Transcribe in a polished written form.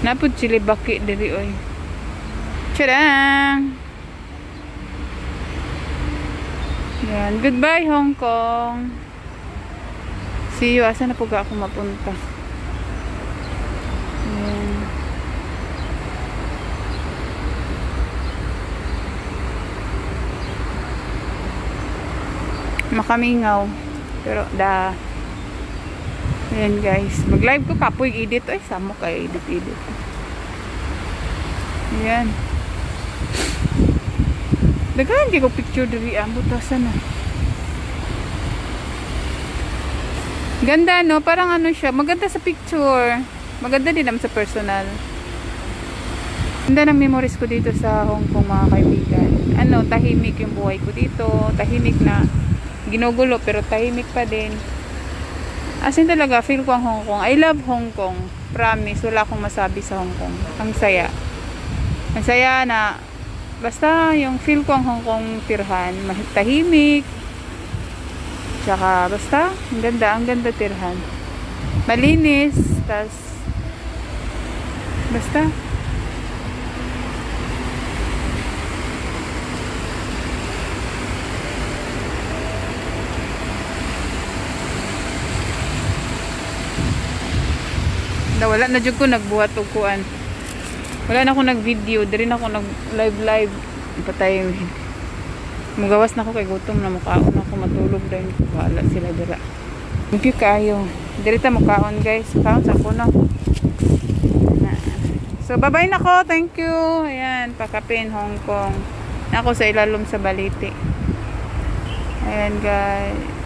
Napod sila baki diri oy. Tadang! Yan. Goodbye, Hong Kong. See you. Asa na po ako mapunta? Yan. Makamingaw. Pero, ayan guys. Mag-live ko kapoy edit. Ay, samo kayo edit. Ayan. Daghan di ko picture diri ang butasan na. Ganda no, parang ano siya, maganda sa picture. Maganda din naman sa personal. Ganda ng memories ko dito sa Hong Kong mga kaibigan. Ano, tahimik yung buhay ko dito. Tahimik na ginugulo pero tahimik pa din. As in talaga, feel ko ang Hong Kong. I love Hong Kong. Promise, wala akong masabi sa Hong Kong. Ang saya. Ang saya na basta yung feel ko ang Hong Kong tirhan, tahimik. Tsaka basta, ang ganda tirhan. Malinis, tas basta. Wala na jud ko nagbuhat og kuan. Wala na ako nag-video, diri na ako nag-live. Patay. Mugawas na ako kay gutom na mukaon ako matulog din. Wala sila dira. Thank you kayo. Diri ta mukaon guys. Kaon sa ako na. So bye-bye na ko. Thank you. Ayan, Pakapin, Hong Kong. Ako sa ilalom sa Balite. Ayan guys.